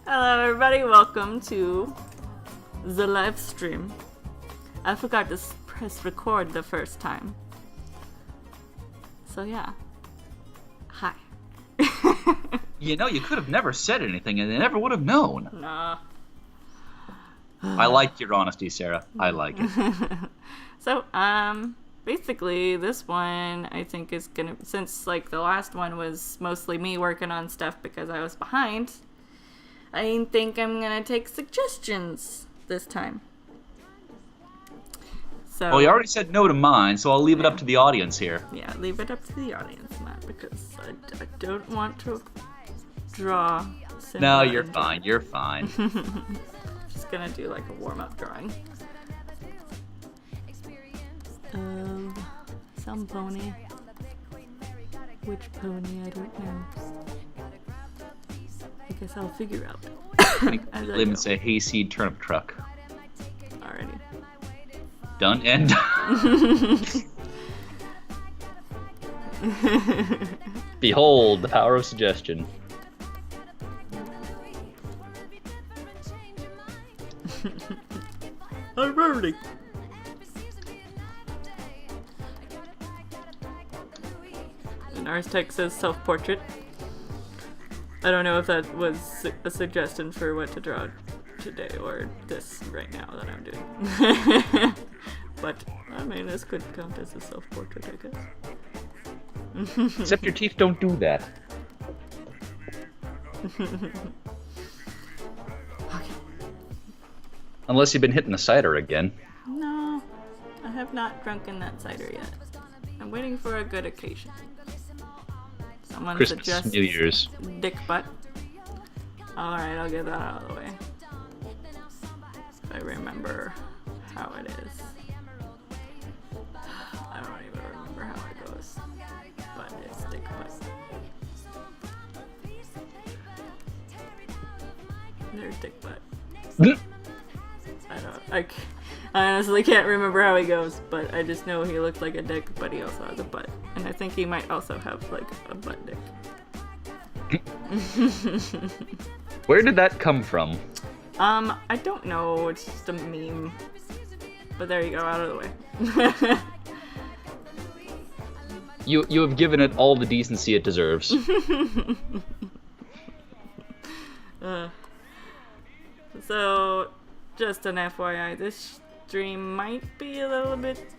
Hello everybody, welcome to the live stream. I forgot to press record the first time. So yeah. Hi. You know, you could have never said anything and they never would have known. Nah. I like your honesty, Sarah. I like it. So, basically this one I think is gonna, since like the last one was mostly me working on stuff because I was behind, I think I'm gonna take suggestions this time. So, Well, you already said no to mine, so I'll leave it up to the audience here. yeah, leave it up to the audience, Matt, because I don't want to draw. No, you're fine. You're fine. Just gonna do like a warm-up drawing. Some pony. Which pony? I don't know. I guess I'll figure out. Live and say hayseed turnip truck. Alrighty. Done and behold the power of suggestion. I'm ready. And Arstech says self-portrait. I don't know if that was a suggestion for what to draw today or this right now that I'm doing. But, I mean, this could count as a self-portrait, I guess. Except your teeth don't do that. Okay. Unless you've been hitting the cider again. No, I have not drunken that cider yet. I'm waiting for a good occasion. Someone Christmas, suggests New Year's. dick butt. Alright, I'll get that out of the way. If I remember how it is. I don't even remember how it goes. But it's dick butt. There's dick butt. I honestly can't remember how he goes, but I just know he looked like a dick, but he also has a butt. And I think he might also have, like, a butt dick. Where did that come from? I don't know, it's just a meme. But there you go, out of the way. You have given it all the decency it deserves. So, just an FYI, this stream might be a little bit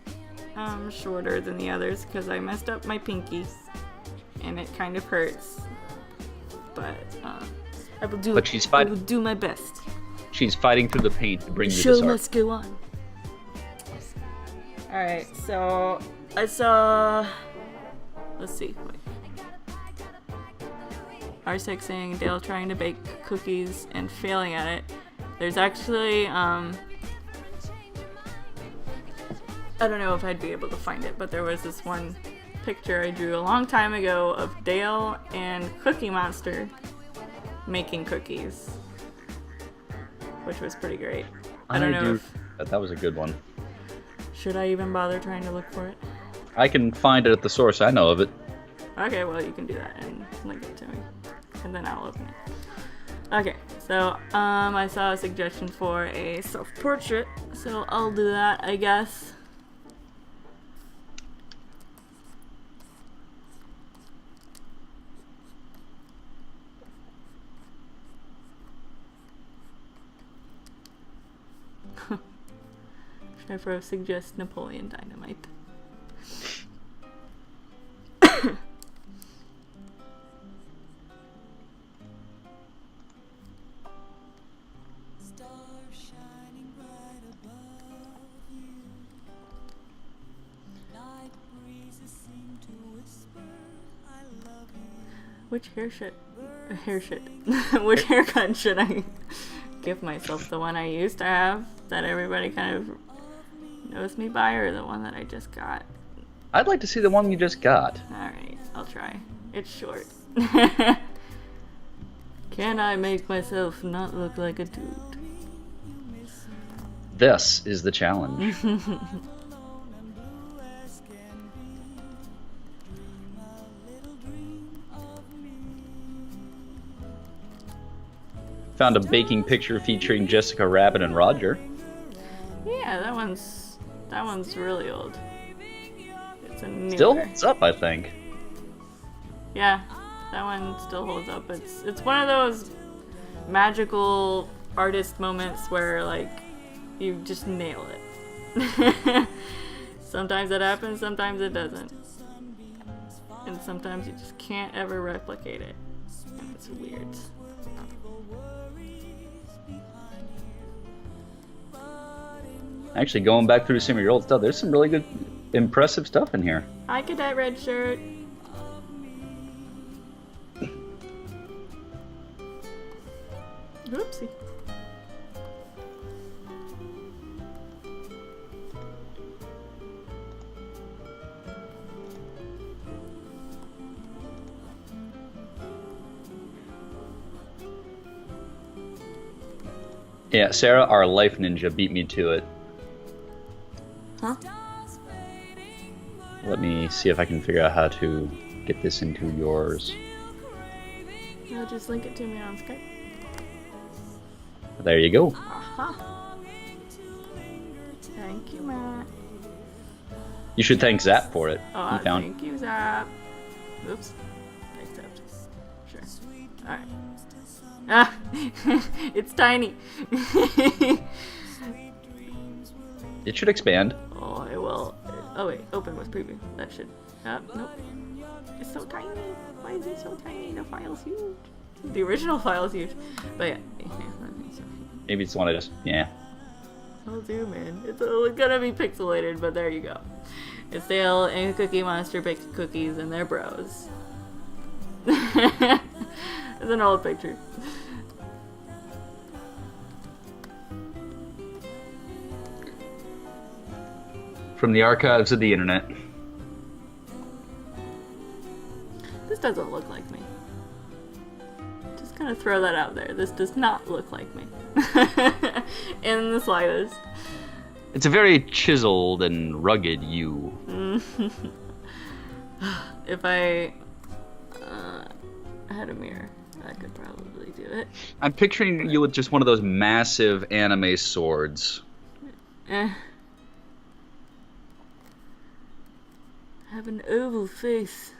shorter than the others because I messed up my pinky and it kind of hurts. But I will do. I will do my best. She's fighting through the pain to bring you Show this art. must go on. All right, so I saw. Let's see. Wait. Arsec saying Dale trying to bake cookies and failing at it. There's actually, I don't know if I'd be able to find it, but there was this one picture I drew a long time ago of Dale and Cookie Monster making cookies, which was pretty great. I don't know if... That was a good one. Should I even bother trying to look for it? I can find it at the source. I know of it. Okay, well, you can do that and link it to me, and then I'll open it. Okay, so, I saw a suggestion for a self-portrait, so I'll do that, I guess. Should I suggest Napoleon Dynamite? Which which haircut should I give myself? The one I used to have that everybody kind of knows me by, or the one that I just got? I'd like to see the one you just got. Alright, I'll try. It's short. Can I make myself not look like a dude? This is the challenge. Found a baking picture featuring Jessica Rabbit and Roger. Yeah, that one's really old. It's a newer. Still holds up, I think. Yeah, that one still holds up. It's one of those magical artist moments where like you just nail it. Sometimes it happens, sometimes it doesn't. And sometimes you just can't ever replicate it. And it's weird. Actually, going back through some of your old stuff, there's some really good, impressive stuff in here. Hi, Cadet Red Shirt. Oopsie. Yeah, Sarah, our life ninja, beat me to it. Huh? Let me see if I can figure out how to get this into yours. No, just link it to me on Skype. There you go. Aha. Thank you, Matt. You should thank Zap for it. Oh, He found. thank you, Zap. Oops. Accept. Sure. Alright. Ah! It's tiny. It should expand. Oh, it will. Oh, wait. Open with preview. That should. Nope. It's so tiny. Why is it so tiny? The file's huge. The original file's huge. But yeah. Maybe it's the one I just. Yeah. I'll zoom in. It's gonna be pixelated, but there you go. It's Dale and Cookie Monster baked cookies and their bros. It's an old picture. From the archives of the internet. This doesn't look like me. Just gonna throw that out there. This does not look like me. In the slightest. It's a very chiseled and rugged you. If I had a mirror, I could probably do it. I'm picturing you with just one of those massive anime swords. I have an oval face.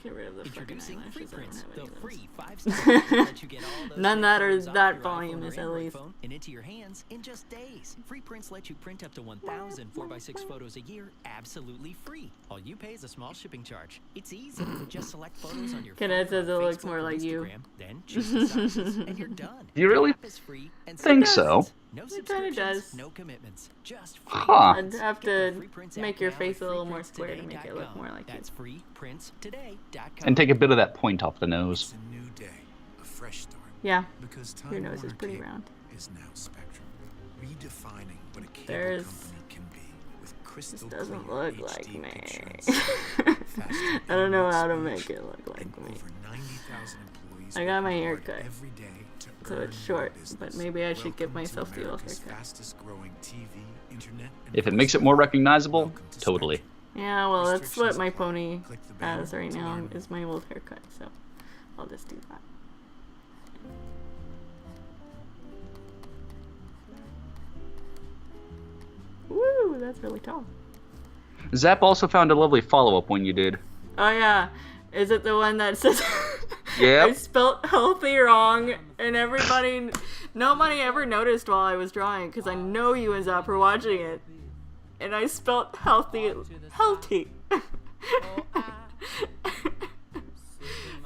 Get rid of the fucking eyelashes. I don't have any of those. None that are that voluminous, at least. And into your hands in just days. Free Prints let you print up to 1,000 4x6 photos a year, absolutely free. All you pay is a small shipping charge. It's easy. Just select photos on your phone. Cadet says it Facebook looks more or like you. Instagram, then choose the sizes, and you're done. Do you really The app is free and think simple. so? No It kinda subscriptions, does. no commitments. Just free. Huh. I'd have to make your face a little more square to make it look more like you. That's freeprints.today.com. And take a bit of that point off the nose. It's a new day, a fresh start. Yeah, Because Time your nose is Warner pretty Cable round. is now Spectrum, redefining what a cable There's- company can be with crystal This doesn't clear look like HD me. picture faster I don't know how to internet make speed, it look like and me. over 90,000 employees I got my work hair hard cut, every day to so earn it's short, your but business. maybe I should give Welcome to myself the old America's haircut. fastest growing TV, internet, and If it voice makes it more network. recognizable, Welcome to totally. Yeah, well, that's what my Restrictions apply. pony Click the banner has right to now, learn more. is my old haircut, so I'll just do that. Woo, that's really tall. Zap also found a lovely follow-up when you did. Oh yeah, is it the one that says Yep. I spelt healthy wrong, and nobody ever noticed while I was drawing, because I know you and Zap were watching it, and I spelt healthy.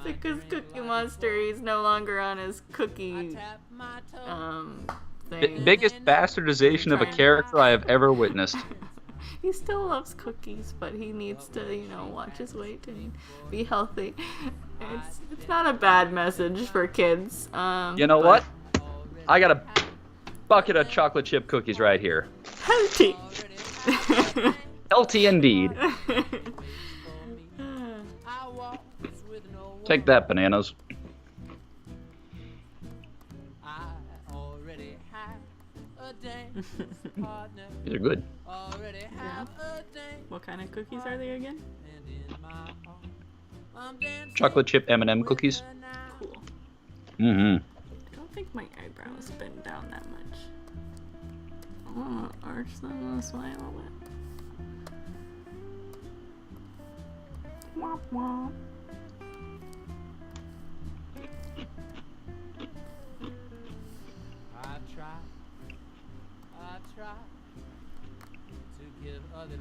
Because Cookie Monster, he's no longer on his cookie thing. Biggest bastardization of a character I have ever witnessed. He still loves cookies, but he needs to, watch his weight and be healthy. It's not a bad message for kids. You know but what? I got a bucket of chocolate chip cookies right here. Healthy. Healthy indeed. Take that, bananas. These are good. Yeah. What kind of cookies are they again? Chocolate chip M&M cookies. Cool. Mm-hmm. I don't think my eyebrows bend down that much. I want to arch them this way a little bit. Womp womp.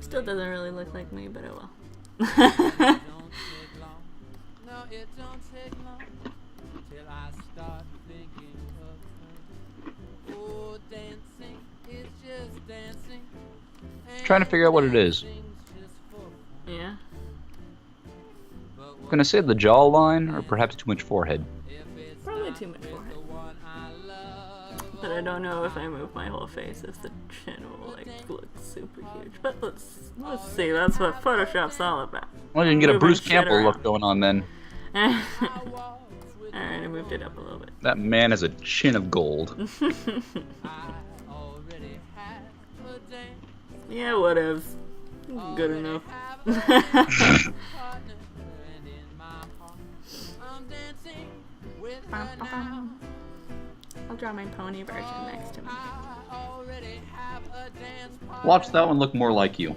Still doesn't really look like me, but oh well. Trying to figure out what it is. Yeah. Gonna say the jawline, or perhaps too much forehead. Probably too much forehead. But I don't know if I move my whole face if the chin will like look super huge. But let's see. That's what Photoshop's all about. Well, you can get a Moving Bruce shit Campbell around. look going on then. Alright, I moved it up a little bit. That man has a chin of gold. Yeah, whatevs. Good enough. I'll draw my pony version next to me. Watch that one look more like you.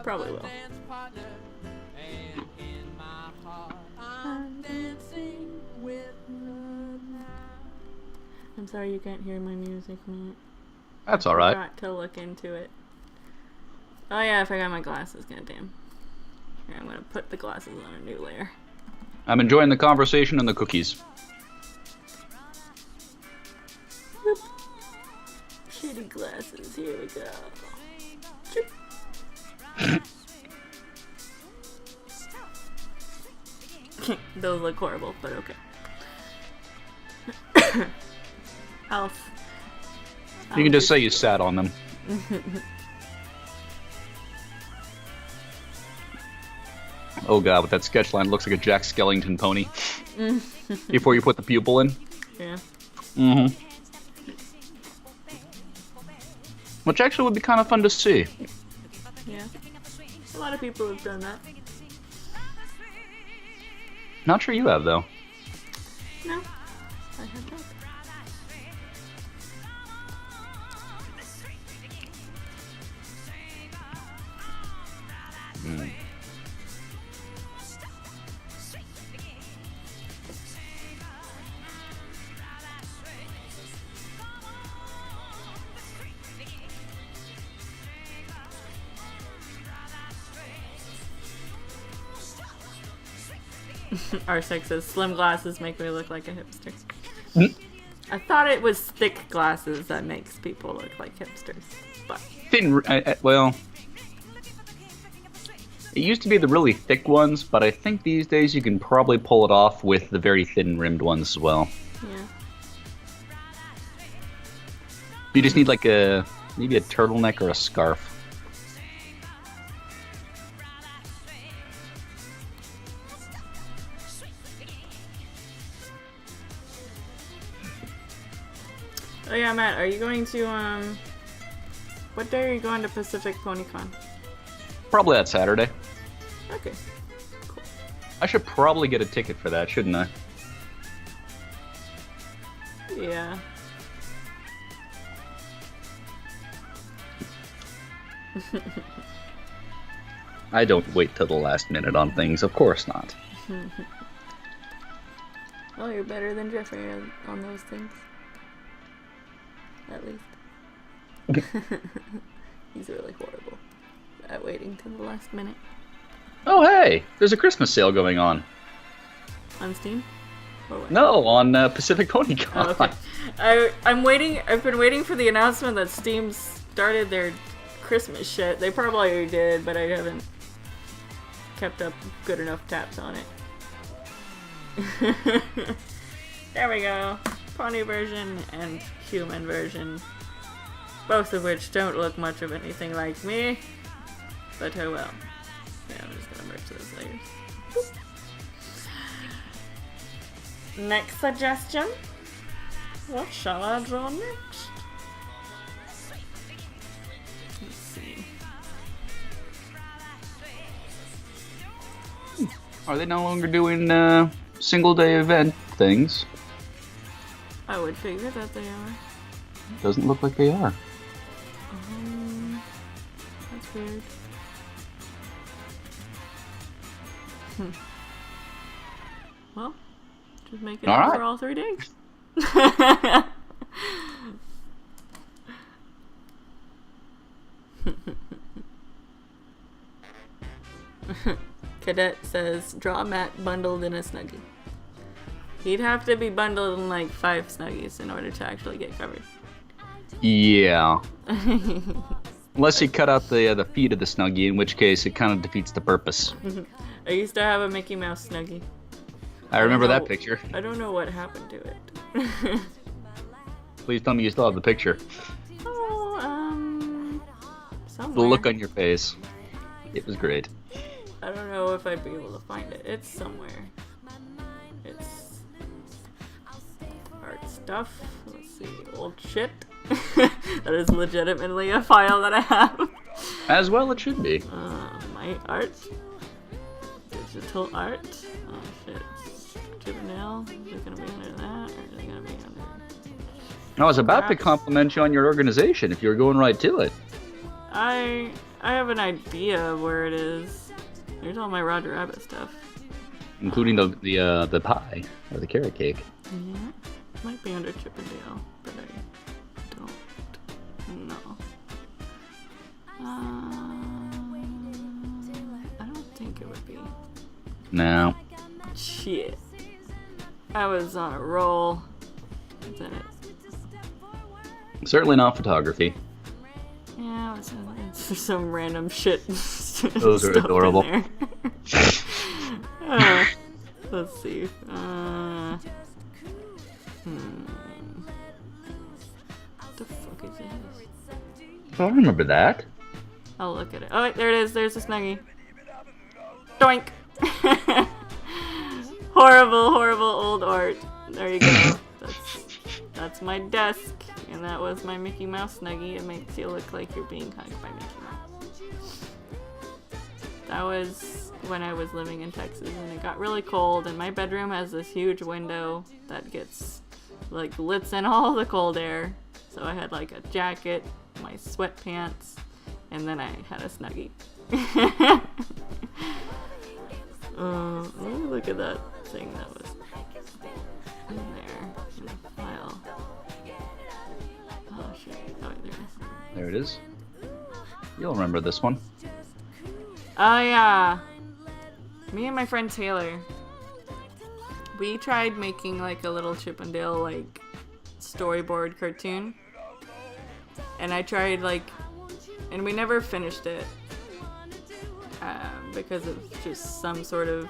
Probably will. I'm sorry you can't hear my music, Matt. That's I alright. forgot to look into it. Oh yeah, I forgot my glasses, goddamn. Here, I'm gonna put the glasses on a new layer. I'm enjoying the conversation and the cookies. Whoop. Shitty glasses, here we go. Those look horrible, but okay. Alf. You can just say you sat on them. Oh god, with that sketch line, looks like a Jack Skellington pony. Before you put the pupil in. Yeah. Mm-hmm. Which actually would be kind of fun to see. Yeah. A lot of people have done that. Not sure you have, though. No. I have not. Mm. R6 says slim glasses make me look like a hipster. Mm. I thought it was thick glasses that makes people look like hipsters, but Thin, well, it used to be the really thick ones, but I think these days you can probably pull it off with the very thin-rimmed ones as well. yeah. You just need like maybe a turtleneck or a scarf. Oh yeah, Matt, are you going to what day are you going to Pacific PonyCon? Probably that Saturday. Okay. I should probably get a ticket for that, shouldn't I? Yeah. I don't wait till the last minute on things, of course not. Well, you're better than Jeffrey on those things. At least. He's really horrible at waiting till the last minute. Oh hey, there's a Christmas sale going on. On Steam? Or what? No, on Pacific PonyCon. Oh, okay. I'm waiting. I've been waiting for the announcement that Steam started their Christmas shit. They probably did, but I haven't kept up good enough tabs on it. There we go. Pony version and human version. Both of which don't look much of anything like me. But oh well. Yeah, I'm just gonna merge those layers. Boop. Next suggestion. What shall I draw next? Let's see. Are they no longer doing single day event things? I would figure that they are. Doesn't look like they are. That's weird. Well, just make it All up right. for all 3 days. Cadet says, draw Matt bundled in a Snuggie. He'd have to be bundled in like 5 Snuggies in order to actually get covered. Yeah. Unless you cut out the feet of the Snuggie, in which case it kind of defeats the purpose. I used to have a Mickey Mouse Snuggie. I remember know- that picture. I don't know what happened to it. Please tell me you still have the picture. Oh, The somewhere. look on your face. It was great. I don't know if I'd be able to find it. It's somewhere. It's art stuff. Let's see. Old shit. That is legitimately a file that I have. As well it should be. My art. Digital art. Oh shit. Juvenile. Is it gonna be under that? Or is it gonna be under... I was about to Perhaps. compliment you on your organization if you were going right to it. I have an idea of where it is. Here's all my Roger Rabbit stuff. Including the pie, or the carrot cake. Yeah. Might be under Chippendale, but I don't know. I don't think it would be. No. Shit. I was on a roll. Then it. Certainly not photography. Yeah, it's some random shit. Those are stuff in adorable. there. Let's see. What the fuck is this? I don't remember that. I'll look at it. Oh, wait, there it is. There's a Snuggie. Doink! Horrible, horrible old art. There you go. That's my desk. And that was my Mickey Mouse Snuggie. It makes you look like you're being hugged by Mickey Mouse. That was when I was living in Texas and it got really cold and my bedroom has this huge window that gets lets in all the cold air. So I had like a jacket, my sweatpants, and then I had a Snuggie. Let me look at that thing that was in there in the file. Oh shit. Oh, wait, there it is. There it is. You'll remember this one. Oh yeah. Me and my friend Taylor, we tried making like a little Chippendale like storyboard cartoon. And I tried and we never finished it. Because of just some sort of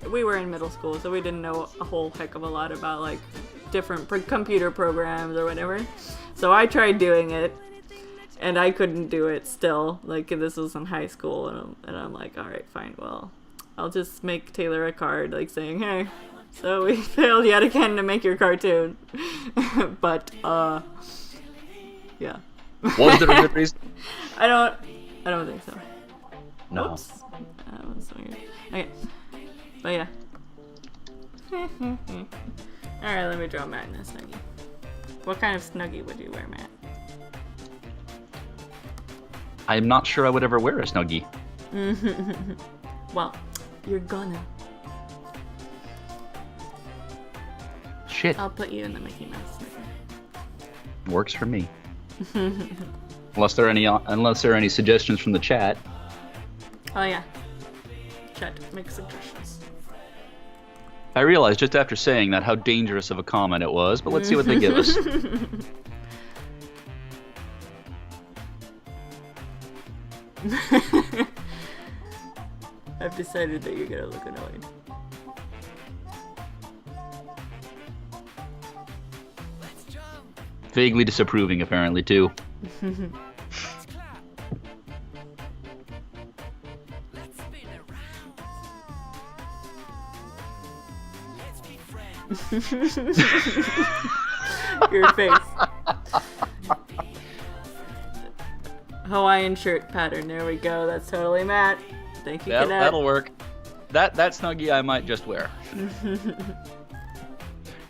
we were in middle school, so we didn't know a whole heck of a lot about different computer programs or whatever. So I tried doing it, and I couldn't do it still. This was in high school, and I'm like, all right, fine. Well, I'll just make Taylor a card saying, hey, so we failed yet again to make your cartoon. But yeah. Was there a good reason? I don't think so. No. Oops. That was so weird. Okay. But yeah. Alright, let me draw Matt in a Snuggie. What kind of Snuggie would you wear, Matt? I'm not sure I would ever wear a Snuggie. Well, you're gonna. Shit. I'll put you in the Mickey Mouse Snuggie. Works for me. Unless there are any suggestions from the chat. Oh yeah. Chat, make suggestions. I realized just after saying that how dangerous of a comment it was, but let's see what they give us. I've decided that you're gonna look annoyed. Vaguely disapproving, apparently, too. Your face. Hawaiian shirt pattern. There we go. That's totally Matt. Thank you, Yeah, Cadet. that'll work. That Snuggie I might just wear.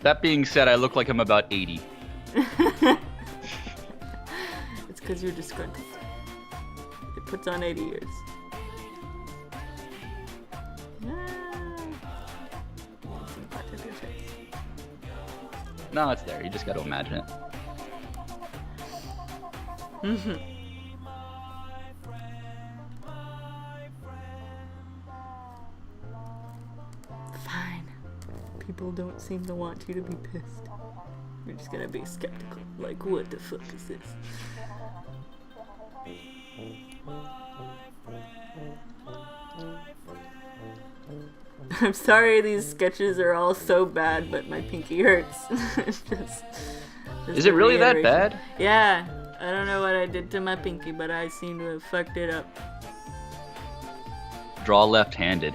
That being said, I look like I'm about 80. It's because you're disgruntled. It puts on 80 years. No, it's there. You just got to imagine it. Fine. People don't seem to want you to be pissed. You're just gonna be skeptical. Like, what the fuck is this? I'm sorry these sketches are all so bad, but my pinky hurts. just Is it really that reiteration. bad? Yeah. I don't know what I did to my pinky, but I seem to have fucked it up. Draw left-handed.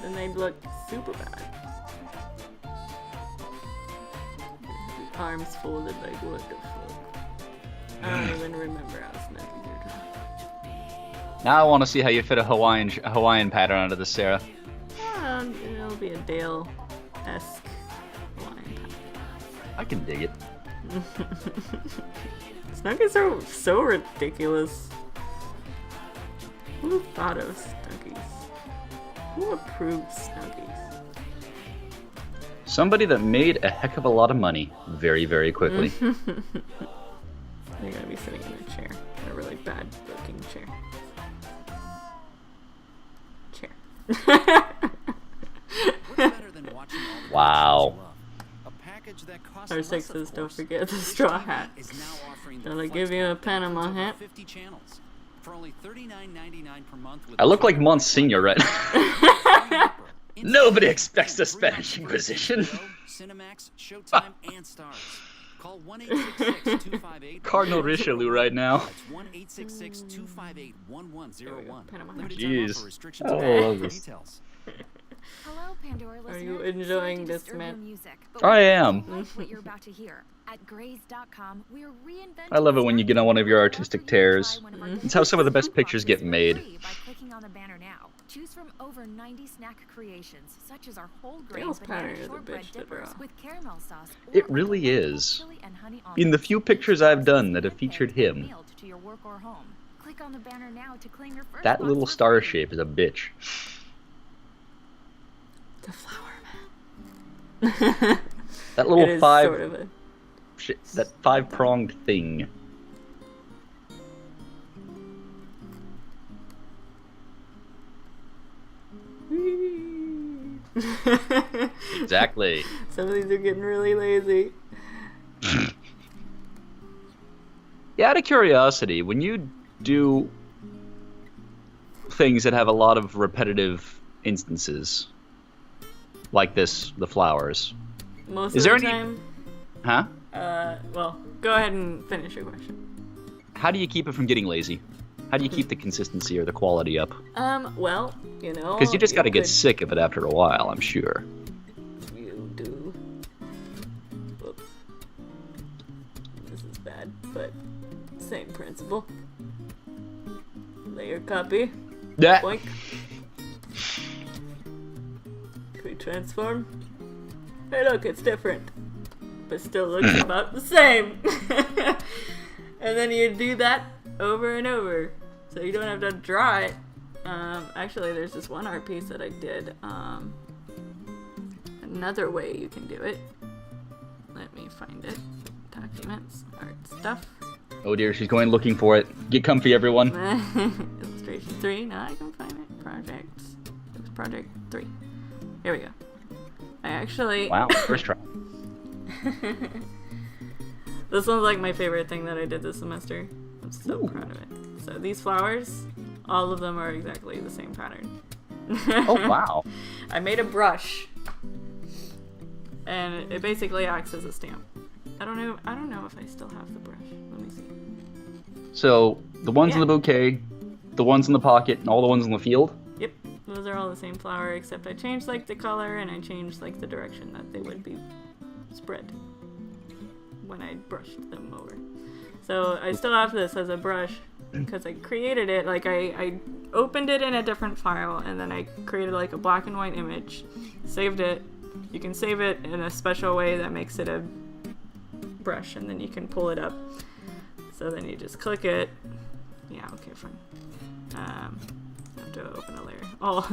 Then they'd look super bad. Arms folded like what the fuck? I don't even remember how snuggy you're drawing. Now I want to see how you fit a Hawaiian pattern onto this, Sarah. It'll be a Dale-esque Hawaiian pattern. I can dig it. Snuggies are so ridiculous. Who thought of Snuggies? Who approved Snuggies? Somebody that made a heck of a lot of money very, very quickly. You're gonna be sitting in a chair. A really bad looking chair. What's better than watching all the Wow. shows you love? A package that costs Our less, sixes, of don't course. forget the Dish straw TV hat. is now offering the They'll Flex give you a pack Panama with over hat. 50 channels for only $39.99 per month with I look like Triple Monsignor right now. Nobody expects the Spanish Inquisition. Cinemax, Showtime, and Stars. Call 1-866-258 Cardinal Richelieu right now. That's 1-866-258-1101. Panama. Limited time Jeez. offer, restrictions I apply. love For this. details. Hello, Pandora listeners. you enjoying Sorry to this, disturb man? your music, but I we am. like what you're about to hear. At Graze.com, we're reinventing I love it when you get on one of your Snuggies artistic after you tears. try one of our It's how some of the best snack pictures get boxes for made. free by clicking on the banner now. Choose from over 90 snack creations, such as our whole grain Dale's banana pattern is a shortbread bitch to dippers draw. with caramel sauce. It or really avocado, is. chili, and honey In the almonds. few pictures I've done that have featured him, Mailed to your work or home. Click on the banner now to claim your first that box little for star free. shape is a bitch. The flower That man. little It is five, sort of a... that five-pronged thing. Exactly. Some of these are getting really lazy. Yeah, out of curiosity, when you do things that have a lot of repetitive instances, like this, the flowers, Most Is of there the any- time, huh? well, go ahead and finish your question. How do you keep it from getting lazy? How do you keep the consistency or the quality up? Well, you know... Because you just got to get could- sick of it after a while, I'm sure. You do. Whoops. This is bad, but same principle. Layer copy. Yeah. Boink. Pre-transform. Hey look, it's different. But still looks about the same. And then you do that over and over. So you don't have to draw it. Actually, there's this one art piece that I did. Another way you can do it. Let me find it. Documents, art stuff. Oh dear, she's going looking for it. Get comfy, everyone. Illustration 3. Now I can find it. Projects. It was project 3. Here we go. I actually... Wow, first try. This one's like my favorite thing that I did this semester. I'm so proud of it. So these flowers, all of them are exactly the same pattern. Oh wow. I made a brush, and it basically acts as a stamp. I don't know if I still have the brush. Let me see. So the ones in Yeah. the bouquet, the ones in the pocket, and all the ones in the field. Yep, those are all the same flower, except I changed like the color and I changed like the direction that they would be spread when I brushed them over. So I still have this as a brush because I created it, like I opened it in a different file and then I created like a black and white image, saved it. You can save it in a special way that makes it a brush and then you can pull it up. So then you just click it. Yeah, okay, fine. I have to open a layer. Oh,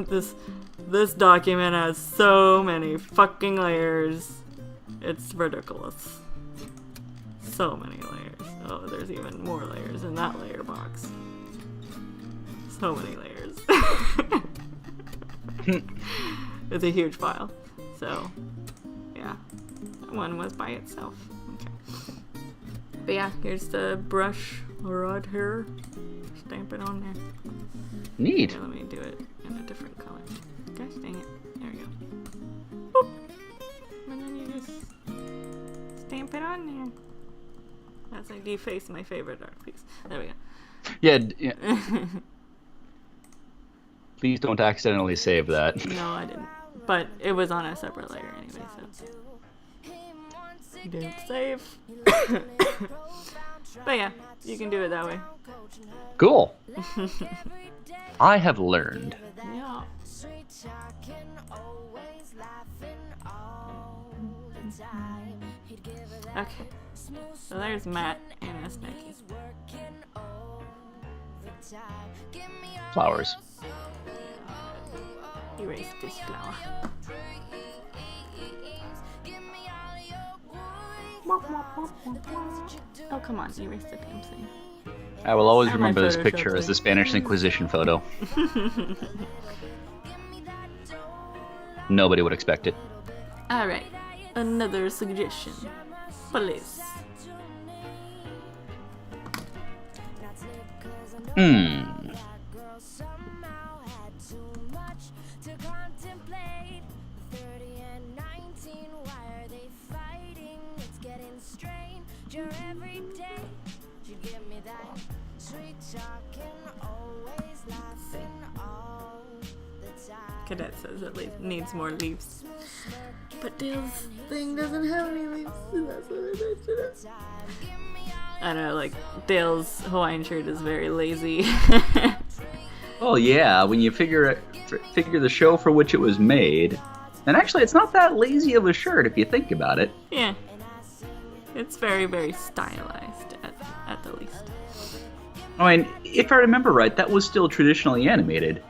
this document has so many fucking layers. It's ridiculous. So many layers. Oh, there's even more layers in that layer box. So many layers. It's a huge file. So, yeah. That one was by itself. Okay. But yeah, here's the brush right here. Stamp it on there. Neat. Here, let me do it in a different color. Gosh dang it. There we go. Boop. And then you just stamp it on there. That's like deface my favorite art piece. There we go. Yeah. Please don't accidentally save that. No, I didn't. But it was on a separate layer anyway, so. Didn't save. But yeah, you can do it that way. Cool. I have learned. Yeah. Okay. So there's Matt and a Snooki. Flowers. Erase this flower. Oh, come on, erase the damn thing. I will always I have my remember this Photoshop picture as thing. the Spanish Inquisition photo. Nobody would expect it. Alright, another suggestion. Please. Cadet says it needs more leaves. But Dale's thing doesn't have any leaves, so that's what I mentioned it. I don't know, like, Dale's Hawaiian shirt is very lazy. Oh yeah, when you figure the show for which it was made, and actually it's not that lazy of a shirt if you think about it. Yeah. It's very, very stylized, at the least. I mean, if I remember right, that was still traditionally animated.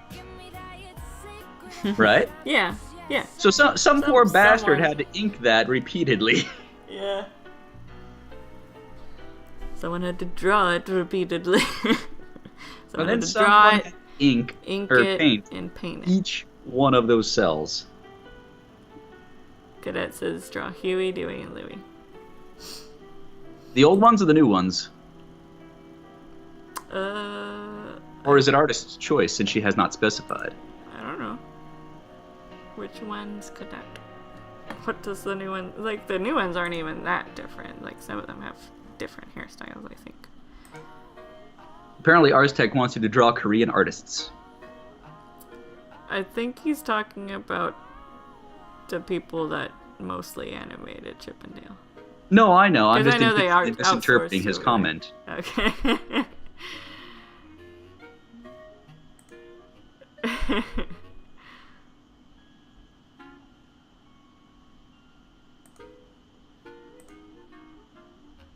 Right? Yeah, yeah. So some poor bastard someone- had to ink that repeatedly. Yeah. Someone had to draw it repeatedly. And Someone then had to draw someone it, had to ink or it, paint and paint it. each one of those cells. Cadet says draw Huey, Dewey, and Louie. The old ones or the new ones? Or is it artist's choice since she has not specified? I don't know. Which one's Cadet? What does the new one... Like, the new ones aren't even that different. Like, some of them have different hairstyles, I think. Apparently Ars Tech wants you to draw Korean artists. I think he's talking about the people that mostly animated Chip and Dale. No, I know. I'm 'Cause just I know they are misinterpreting outsourced his over comment. Okay.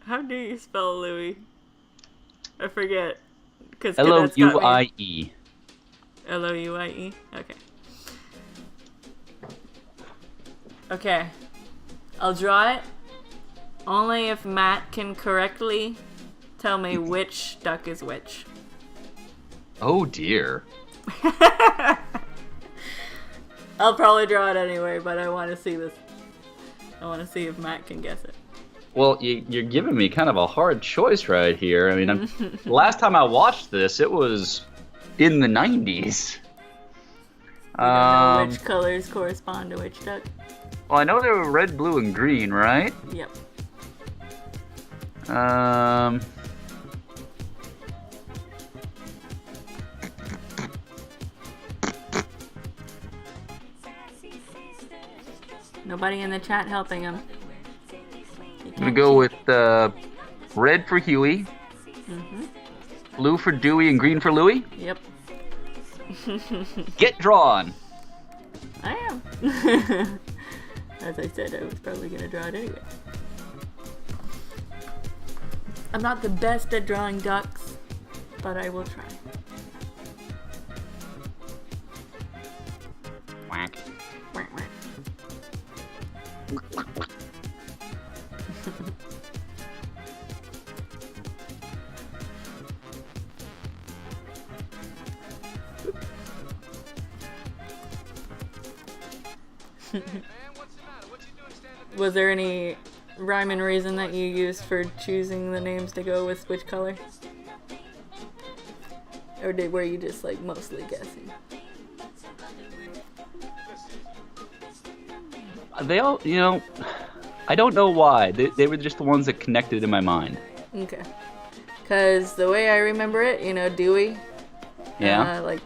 How do you spell Louie? I forget. Because L-O-U-I-E. L-O-U-I-E? Okay. Okay. I'll draw it only if Matt can correctly tell me which duck is which. Oh dear. I'll probably draw it anyway, but I want to see this. I want to see if Matt can guess it. Well, you're giving me kind of a hard choice right here. I mean, last time I watched this, it was in the 90s. We don't know which colors correspond to which duck. Well, I know they were red, blue, and green, right? Yep. Nobody in the chat helping him. I'm gonna go with red for Huey, blue for Dewey, and green for Louie. Yep. Get drawn. I am. As I said, I was probably gonna draw it anyway. I'm not the best at drawing ducks, but I will try. Whack. Quack, quack. Was there any rhyme and reason that you used for choosing the names to go with which color? Or were you just like mostly guessing? They all, I don't know why. They were just the ones that connected in my mind. Okay. Because the way I remember it, Dewey. Yeah. Like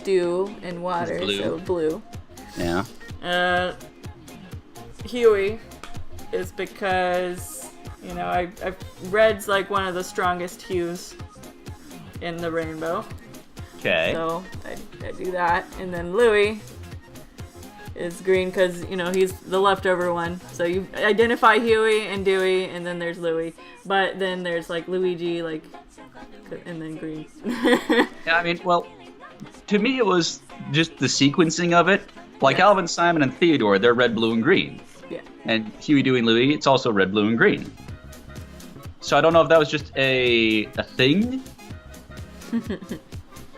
dew and water, Blue. so blue. Yeah. Huey is because, red's like one of the strongest hues in the rainbow. Okay. So I do that. And then Louie is green because, he's the leftover one. So you identify Huey and Dewey, and then there's Louie. But then there's like Luigi, and then green. Yeah, well, to me it was just the sequencing of it. Like Yeah. Alvin, Simon, and Theodore, they're red, blue, and green. Yeah. And Huey, Dewey, and Louie, it's also red, blue, and green. So I don't know if that was just a thing,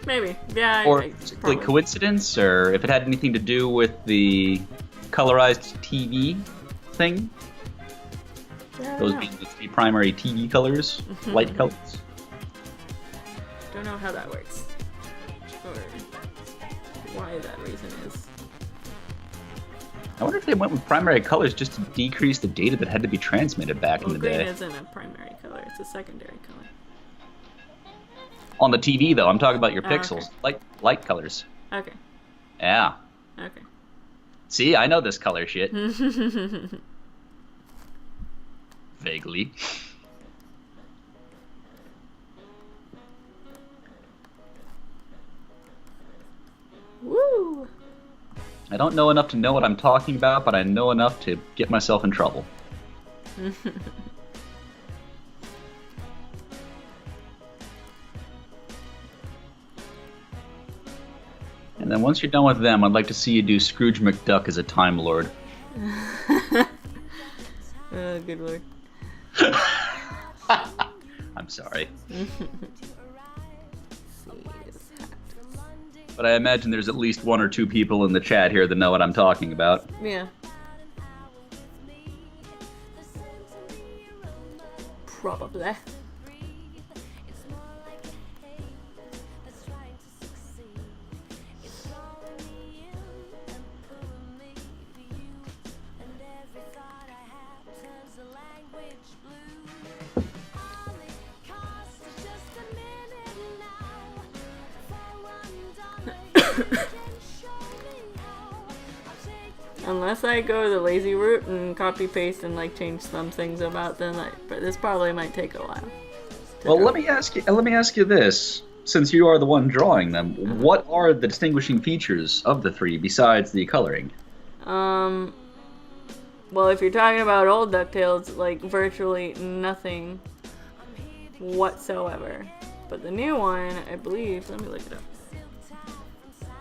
Maybe. Yeah. or probably. like coincidence, or if it had anything to do with the colorized TV thing. Yeah, I don't Those know. being the three primary TV colors, light colors. Don't know how that works. Or why that reason is. I wonder if they went with primary colors just to decrease the data that had to be transmitted back in Well, the green day. isn't a primary color, it's a secondary color. On the TV, though, I'm talking about your Oh, pixels, okay. light colors. Okay. Yeah. Okay. See, I know this color shit. Vaguely. Woo! I don't know enough to know what I'm talking about, but I know enough to get myself in trouble. And then once you're done with them, I'd like to see you do Scrooge McDuck as a Time Lord. Oh, good lord. I'm sorry. See this hat. But I imagine there's at least one or two people in the chat here that know what I'm talking about. Yeah. Probably. Unless I go the lazy route and copy paste and change some things about them, but this probably might take a while. Well, let me ask you this: since you are the one drawing them, what are the distinguishing features of the three besides the coloring? Well, if you're talking about old DuckTales, virtually nothing whatsoever. But the new one, I believe, let me look it up.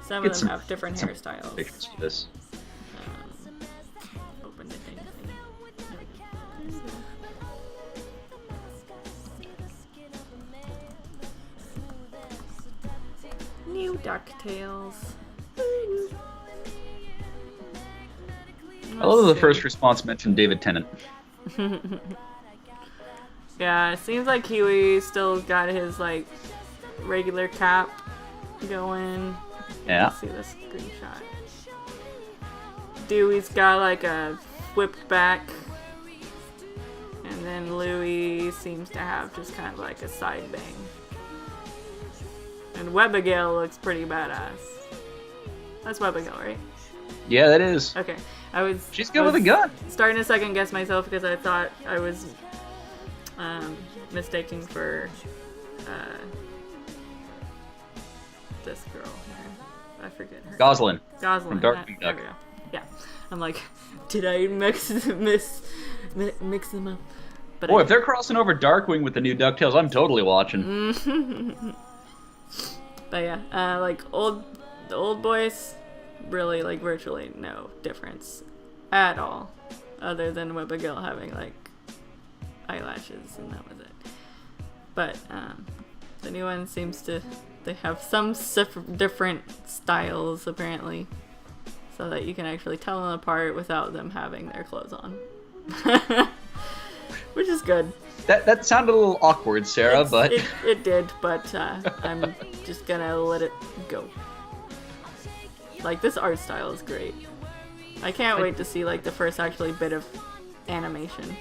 Some of them have different hairstyles. Pictures for this. Open the thing. New DuckTales. I love that the first response mentioned David Tennant. Yeah, it seems like Huey still got his regular cap going. Yeah. Let's see this screenshot. Dewey's got a whipped back, and then Louie seems to have just kind of a side bang. And Webigail looks pretty badass. That's Webigail, right? Yeah, that is. Okay. She's good with a gun. Starting to second guess myself because I thought I was mistaking for this girl. I forget her. Goslin. Goslin. From Darkwing Duck. Yeah. Yeah. I'm like, did I mix them up? But Boy, if they're crossing over Darkwing with the new DuckTales, I'm totally watching. But yeah, like the old boys, really like virtually no difference at all, other than Whipagil having like eyelashes and that was it. But the new one they have some different styles apparently, so that you can actually tell them apart without them having their clothes on. Which is good. That sounded a little awkward, Sarah, but... It did, but I'm just gonna let it go. Like, this art style is great. I can't wait to see, like, the first actually bit of animation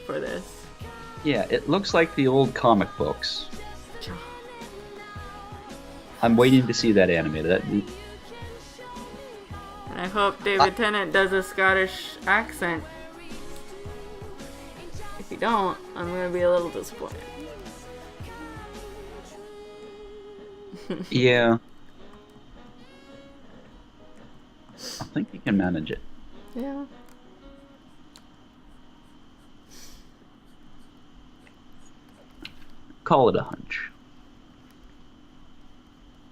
for this. Yeah, it looks like the old comic books. I'm waiting to see that animated. And I hope David Tennant does a Scottish accent. If you don't, I'm gonna be a little disappointed. Yeah. I think you can manage it. Yeah. Call it a hunch.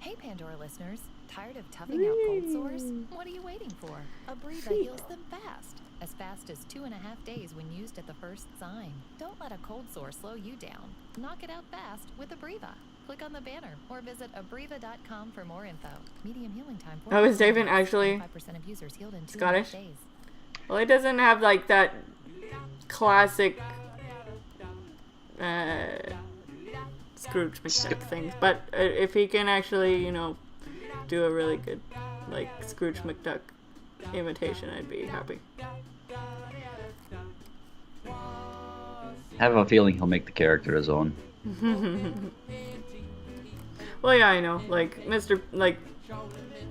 Hey, Pandora listeners. Tired of toughing out cold sores? What are you waiting for? Abreva heals them fast. As fast as 2.5 days when used at the first sign. Don't let a cold sore slow you down. Knock it out fast with Abreva. Click on the banner or visit abreva.com for more info. Medium healing time. Oh, is David actually 5% of users healed in 2.5 Scottish? days. Well, he doesn't have like that classic Scrooge McDuck thing, but if he can actually, you know, do a really good like Scrooge McDuck imitation, I'd be happy. I have a feeling he'll make the character his own. Well, yeah, I know. Like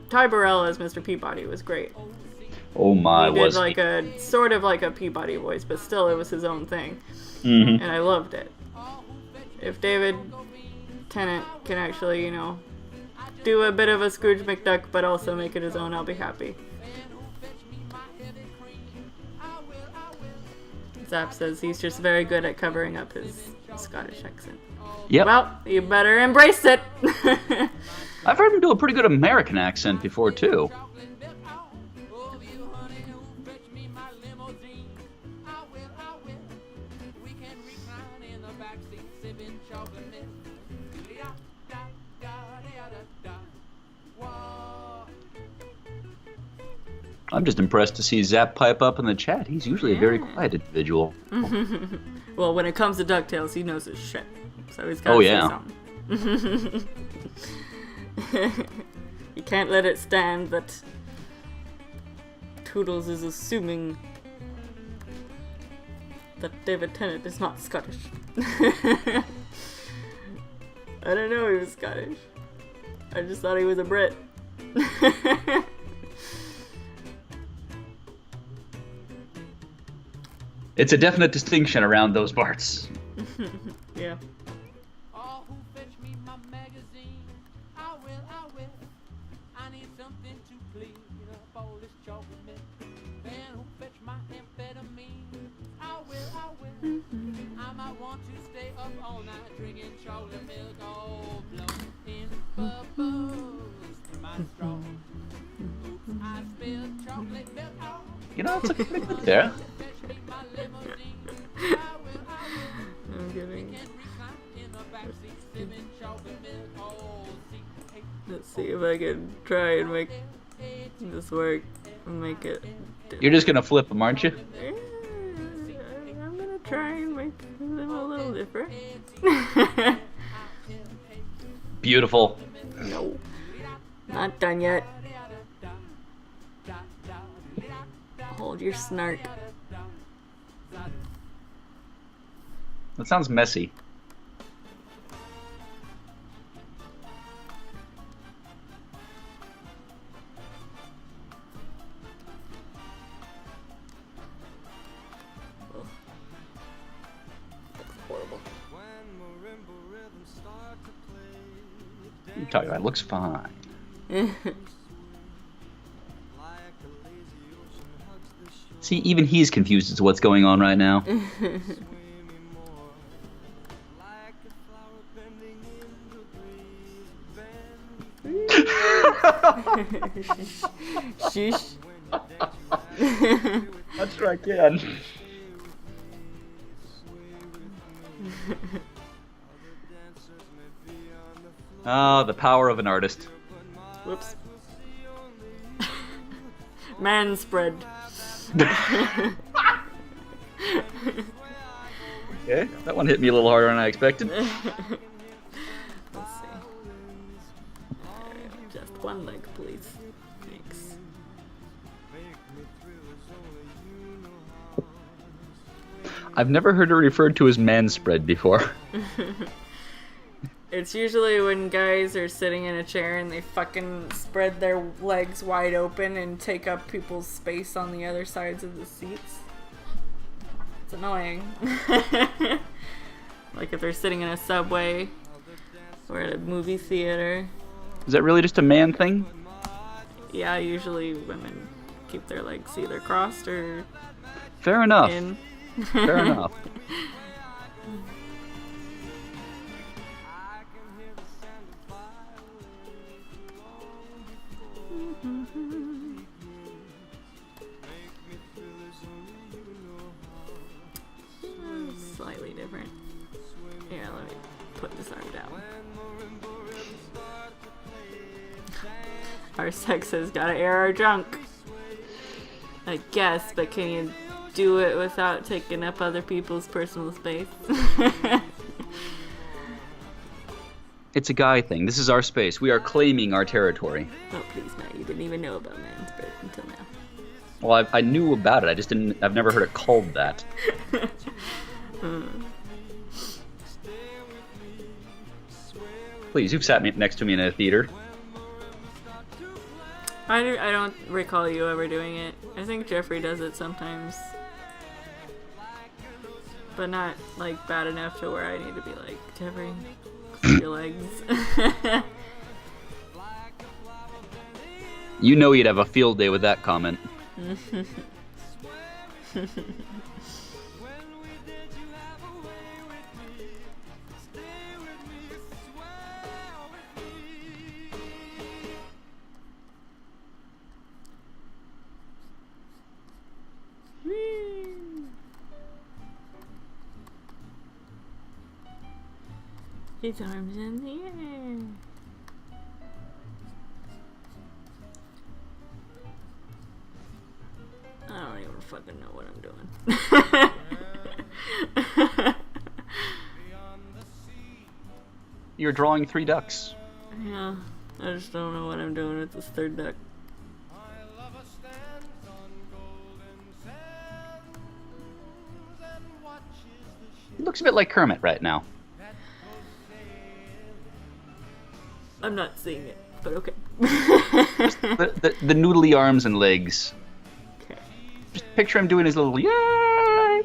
Ty Burrell as Mr. Peabody was great. Oh my, He did was like he? a sort of like a Peabody voice, but still it was his own thing, Mhm. and I loved it. If David Tennant can actually, you know, do a bit of a Scrooge McDuck, but also make it his own, I'll be happy. Zap says he's just very good at covering up his Scottish accent. Yep. Well, you better embrace it. I've heard him do a pretty good American accent before, too. I'm just impressed to see Zap pipe up in the chat. He's usually a very quiet individual. Well, when it comes to DuckTales, he knows his shit. So he's got to say something. You can't let it stand that Toodles is assuming that David Tennant is not Scottish. I don't know he was Scottish. I just thought he was a Brit. It's a definite distinction around those parts. Yeah. You know, it's looking pretty good there. I'm kidding. Let's see if I can try and make this work and make it different. You're just gonna flip them, aren't you? Yeah, I'm gonna try and make them a little different. Beautiful. No. Not done yet. Hold your snark. That sounds messy. Horrible. You're talking about it looks fine. See, even he's confused as to what's going on right now. Sheesh. That's right, again. Ah, the power of an artist. Whoops. Man spread. Okay, that one hit me a little harder than I expected. Let's see. Just one leg, please. Thanks. I've never heard it referred to as man spread before. It's usually when guys are sitting in a chair and they fucking spread their legs wide open and take up people's space on the other sides of the seats. It's annoying. Like if they're sitting in a subway or at a movie theater. Is that really just a man thing? Yeah, usually women keep their legs either crossed or Fair enough. in. Fair enough. Slightly different. Here, let me put this arm down. Our sex has gotta air our junk. I guess, but can you do it without taking up other people's personal space? It's a guy thing. This is our space. We are claiming our territory. Oh, please, no. You didn't even know about man's spread until now. Well, I knew about it. I just didn't. I've never heard it called that. Please, you've sat next to me in a theater. I don't recall you ever doing it. I think Jeffrey does it sometimes. But not, like, bad enough to where I need to be like, Jeffrey, clear your legs. You know you'd have a field day with that comment. His arms in the air. I don't even fucking know what I'm doing. You're drawing 3 ducks. Yeah, I just don't know what I'm doing with this third duck. He looks a bit like Kermit right now. I'm not seeing it, but okay. The noodly arms and legs. Okay. Just picture him doing his little yay.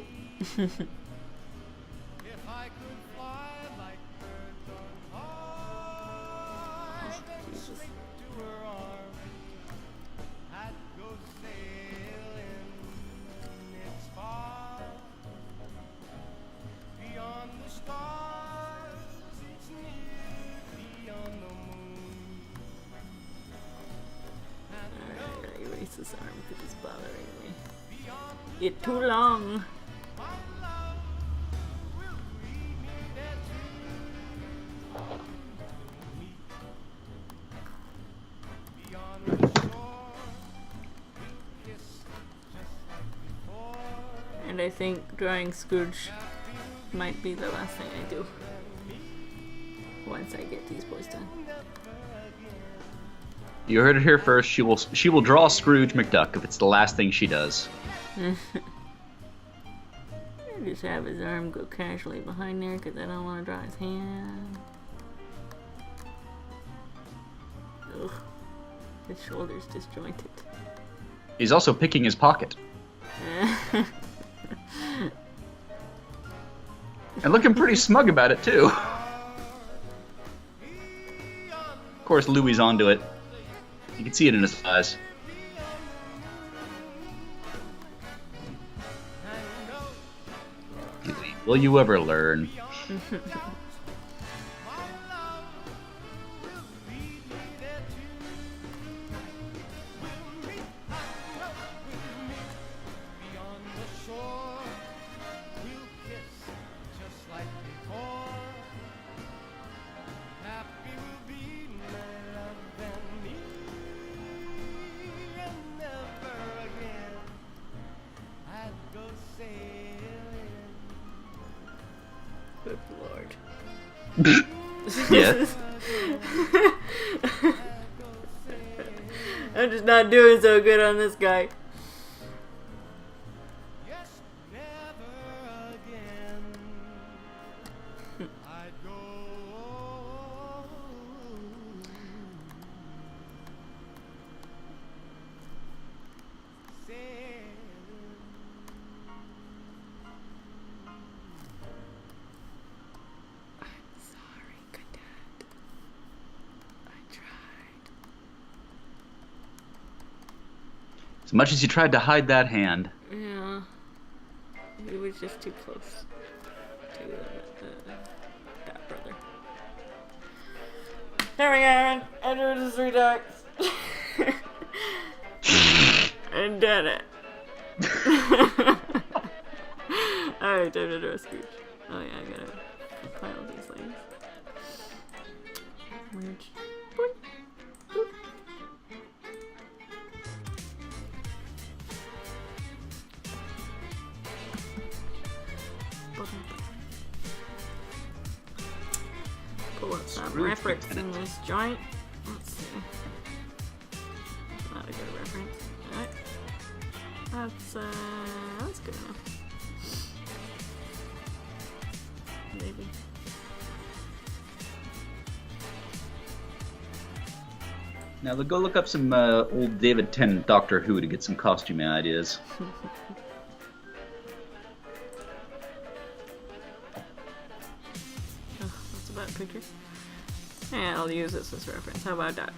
Erase this arm because it's bothering me. It's too long. And I think drawing Scrooge might be the last thing I do once I get these boys done. You heard it here first. She will draw Scrooge McDuck if it's the last thing she does. I just have his arm go casually behind there because I don't want to draw his hand. Ugh. His shoulder's disjointed. He's also picking his pocket. And looking pretty smug about it, too. Of course, Louie's onto it. You can see it in his eyes. Louie, will you ever learn? Good lord. Yes. I'm just not doing so good on this guy. As much as you tried to hide that hand. Yeah. He was just too close to that brother. There we go. I drew the 3 ducks. I did it. Alright, time to draw a Scrooge. Oh yeah, I gotta compile these things. Merge. Boing. Boop. Pull up some Scrooge reference in Lieutenant. this joint. Let's see. Not a good reference. Alright. That's good enough. Maybe. Now, go look up some old David Tennant Doctor Who to get some costuming ideas. Oh, that's a bad picture. Yeah, I'll use this as reference. How about that?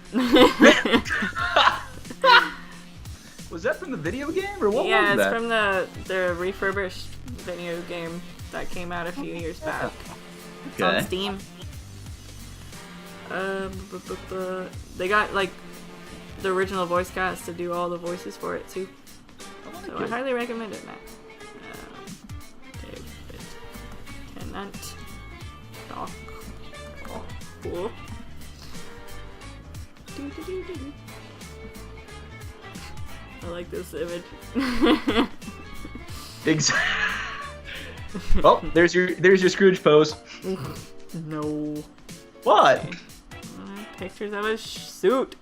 Was that from the video game, or what Yeah, was it's that? from the refurbished video game that came out a few years back. It's on Okay. Steam. They got like the original voice cast to do all the voices for it too. So I highly recommend it, Matt. David Tennant. Oh, cool. I like this image. Exactly. Oh, there's your Scrooge pose. No. What? Pictures of a suit.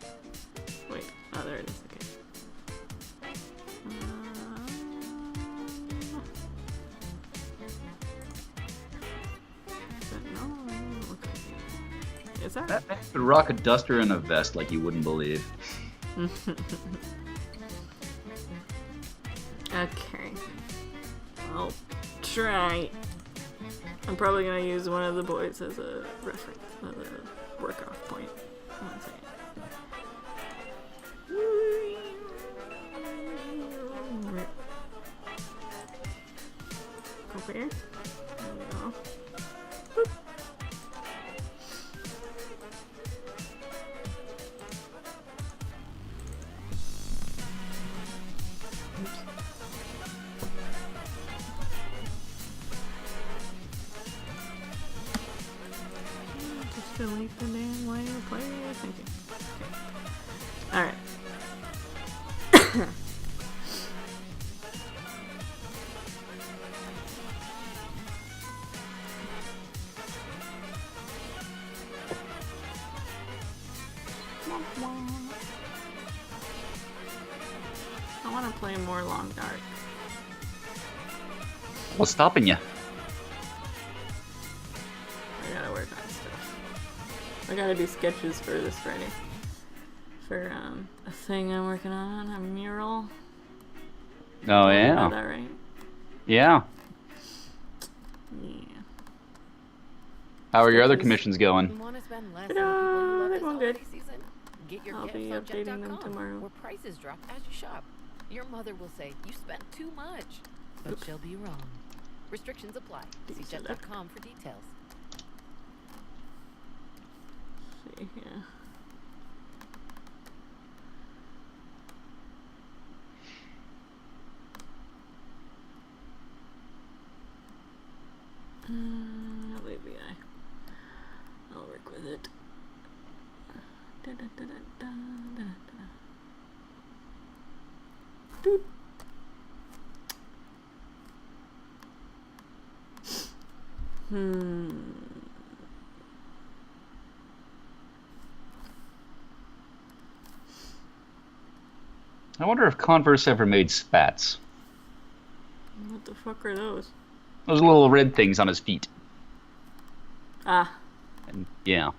Wait. Oh, there it is. Okay. No, okay. Is that? That man could rock a duster and a vest like you wouldn't believe. Okay. I'll try. I'm probably gonna use one of the boys as a reference, as a work-off point. One second. Over here. There we go. Boop. Just delete the damn way of player thinking. Okay. Alright. I want to play more Long Dark. What's stopping you? I gotta work on stuff. I gotta do sketches for this Friday. For a thing I'm working on, a mural. Oh Is yeah, that right? yeah. Yeah. How are your other Sketches. commissions going? Want to spend less But, on people you love they're this going good. holiday season? Get your I'll gifts be on updating them Jet.com, tomorrow. where prices drop as you shop. Your mother will say you spent too much, but she'll be wrong. Restrictions apply. See Jet.com for details. See, yeah. Maybe I'll work with it. Doot. I wonder if Converse ever made spats. What the fuck are those? Those little red things on his feet. Ah. And yeah.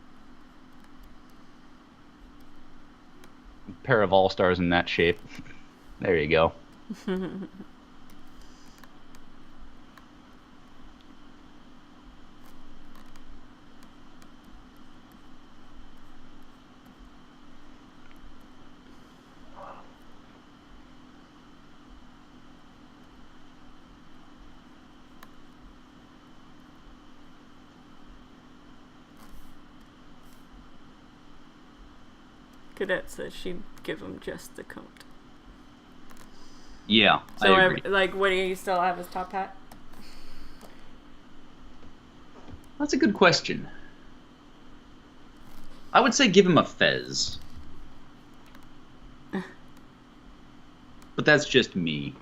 A pair of all-stars in that shape. There you go. Cadet says she'd give him just the coat. Yeah, So, I agree. like, what do you still have his top hat? That's a good question. I would say give him a fez. But that's just me.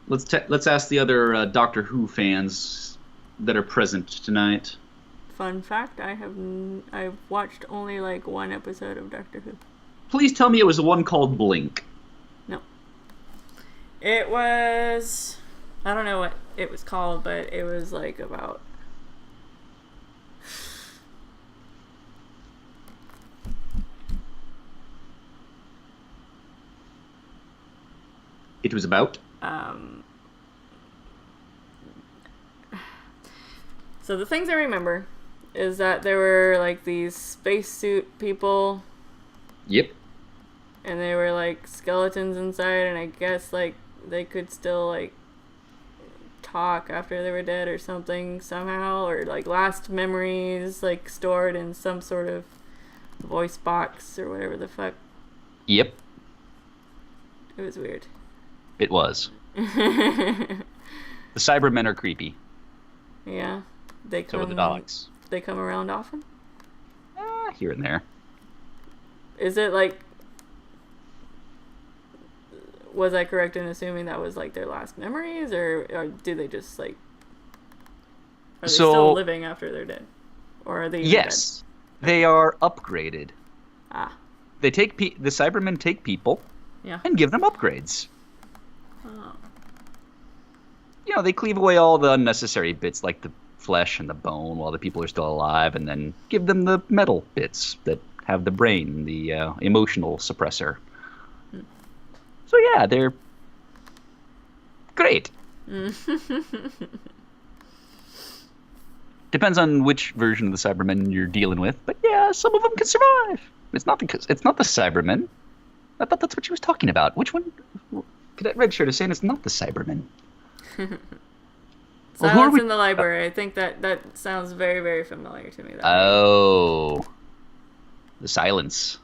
Let's ask the other Doctor Who fans that are present tonight. Fun fact: I've watched only like one episode of Doctor Who. Please tell me it was the one called Blink. No. It was... I don't know what it was called, but it was like about... It was about? So the things I remember is that there were like these spacesuit people, Yep. and they were like skeletons inside, and I guess like they could still like talk after they were dead or something somehow, or like last memories like stored in some sort of voice box or whatever the fuck. Yep. It was weird. It was. The Cybermen are creepy. Yeah. They So come, are the dogs. They come around often? Here and there. Is it like... Was I correct in assuming that was like their last memories, or do they just like... Are they still living after they're dead? Or are they even Yes. They are upgraded. dead? Ah. They take the Cybermen take people Yeah. and give them upgrades. Oh. You know, they cleave away all the unnecessary bits like the flesh and the bone while the people are still alive, and then give them the metal bits that have the brain, the emotional suppressor. So yeah, they're great. Depends on which version of the Cybermen you're dealing with, but yeah, some of them can survive. It's not the Cybermen. I thought that's what she was talking about. Which one? Cadet Redshirt is saying it's not the Cybermen. Well, Silence in the Library. I think that sounds very, very familiar to me. That name. Oh. The silence.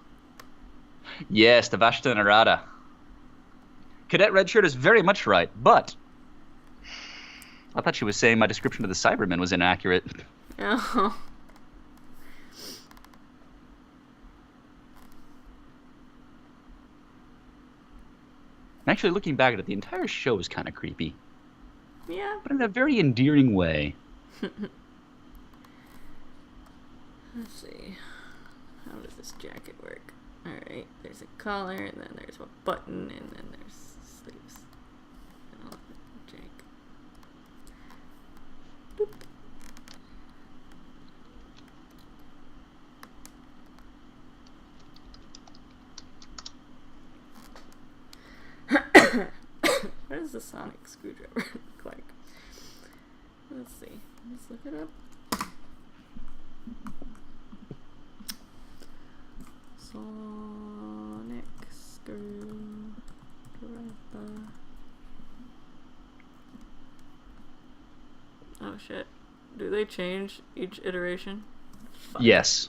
Yes, the Vashta Narada. Cadet Redshirt is very much right, but I thought she was saying my description of the Cybermen was inaccurate. Oh. Actually, looking back at it, the entire show is kind of creepy, Yeah. but in a very endearing way. Let's see. How does this jacket work? Alright, there's a collar, and then there's a button, and then there's sleeves. And I'll jank. Boop. What does the sonic screwdriver look like? Let's see. Let's look it up. Sonic screwdriver. Oh shit. Do they change each iteration? Fuck. Yes.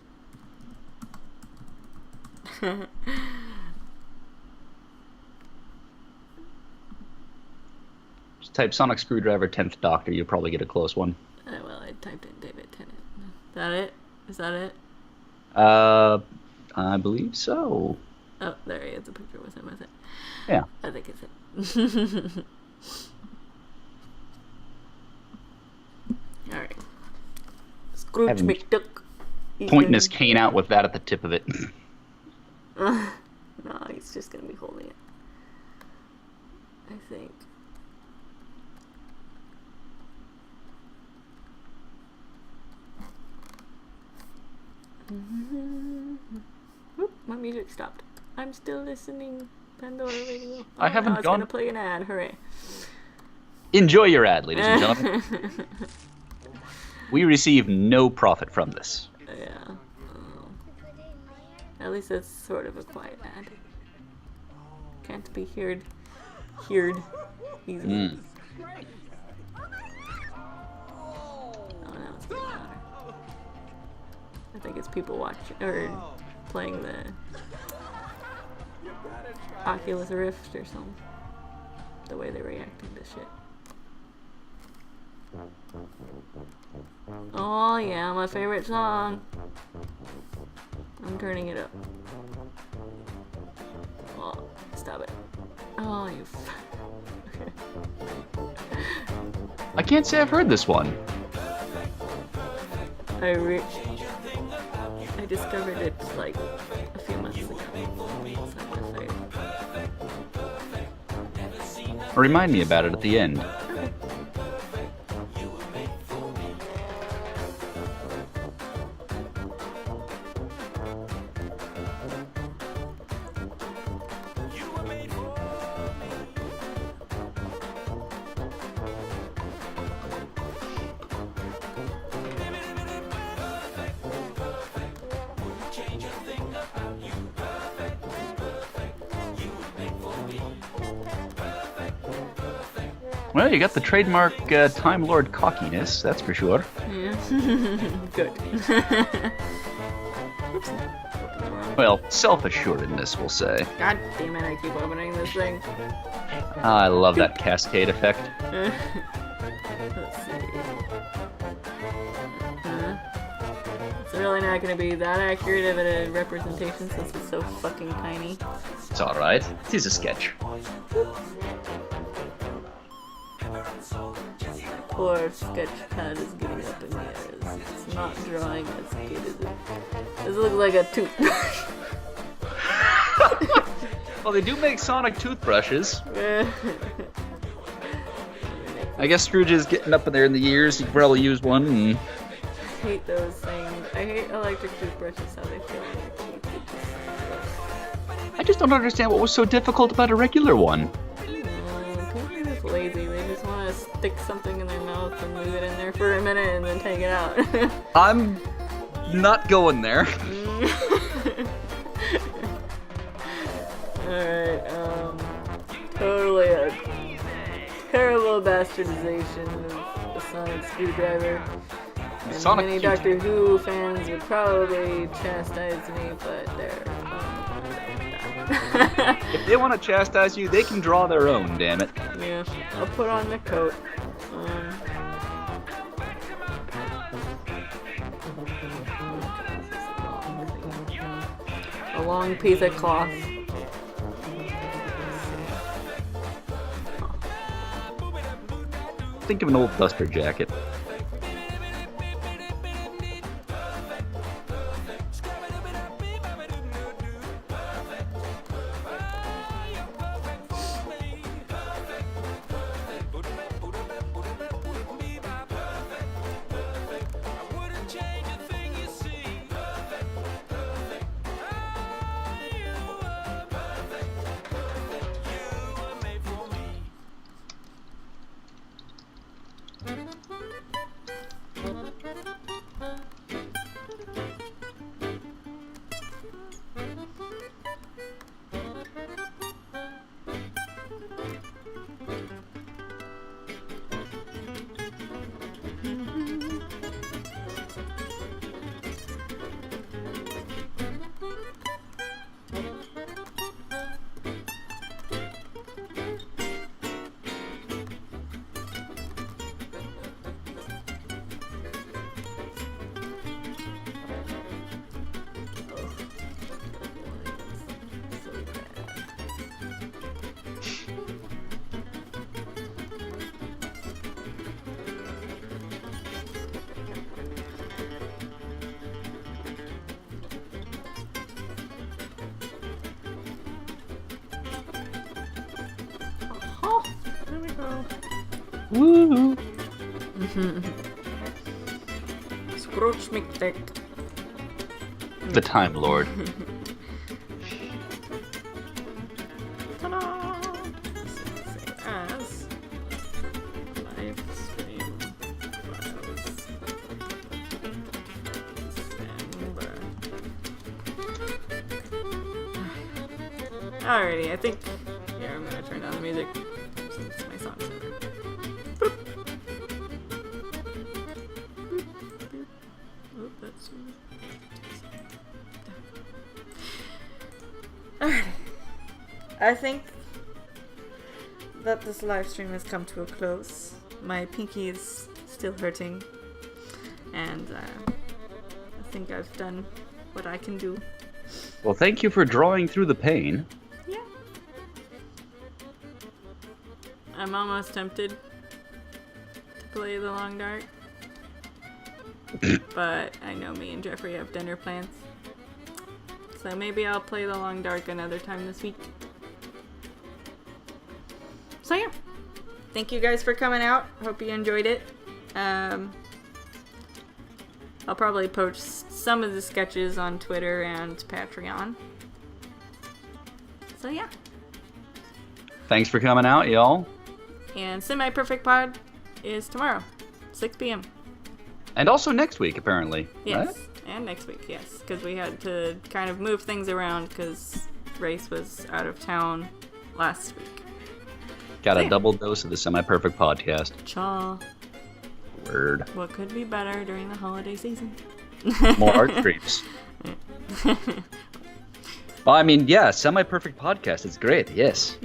Just type Sonic Screwdriver 10th Doctor, you'll probably get a close one. Well, I typed in David Tennant. Is that it? Is that it? I believe so. Oh, there he is. A picture with him with it. Yeah. I think it's it. Alright. Scrooge Having McDuck. Pointing his cane out with that at the tip of it. No, he's just gonna be holding it. I think. Oop, my music stopped. I'm still listening. Pandora Radio. I haven't now it's gone. gonna play an ad. Hooray! Enjoy your ad, ladies and gentlemen. We receive no profit from this. Yeah. At least it's sort of a quiet ad. Can't be heard easily. Oh, now it's getting louder. I think it's people watching or playing the Oculus Rift or something. The way they're reacting to shit. Oh yeah, my favorite song. I'm turning it up. Oh, stop it. Oh, you I can't say I've heard this one. I discovered it like a few months ago. Remind me about it at the end. Well, you got the trademark Time Lord cockiness, that's for sure. Yeah. Good. Oops. Well, self-assuredness, we'll say. God damn it, I keep opening this thing. I love that cascade effect. Let's see. It's really not going to be that accurate of a representation since it's so fucking tiny. It's alright. It is a sketch. Poor sketch pad is getting up in the air. It's not drawing as good as it. This looks like a toothbrush. Well, they do make sonic toothbrushes. I guess Scrooge is getting up in there in the years. He could probably use one. And... I hate those things. I hate electric toothbrushes, how they feel on your teeth. I just don't understand what was so difficult about a regular one. People are just lazy. They just want to stick something in their mouth and leave it in there for a minute and then take it out. I'm not going there. Alright, totally a terrible bastardization of the Sonic Screwdriver. And Sonic many Cute. Doctor Who fans would probably chastise me, but they're If they want to chastise you, they can draw their own, damn it. yeah, I'll put on the coat. A long piece of cloth. Think of an old duster jacket. Woo! Scrooge McDuck. The Time Lord. Ta-da! Save as live stream files. December. Alrighty, I think. Yeah, I'm gonna turn down the music since my song's over. Boop. Oop, that's. Alrighty. I think that this live stream has come to a close. My pinky is still hurting, and I think I've done what I can do. Well, thank you for drawing through the pain. Yeah. I'm almost tempted to play the long dark, but I know me and Jeffrey have dinner plans. So maybe I'll play the long dark another time this week. So yeah, thank you guys for coming out. Hope you enjoyed it. I'll probably post some of the sketches on Twitter and Patreon. So yeah. Thanks for coming out, y'all. And Semi Perfect Pod is tomorrow, 6 p.m. And also next week, apparently. Yes, Right? and next week, yes, because we had to kind of move things around because Race was out of town last week. Got a Yeah. double dose of the Semi-Perfect Podcast. Cha. Word. What could be better during the holiday season? More art streams. Well, I mean, yeah, Semi-Perfect Podcast. It's great, yes.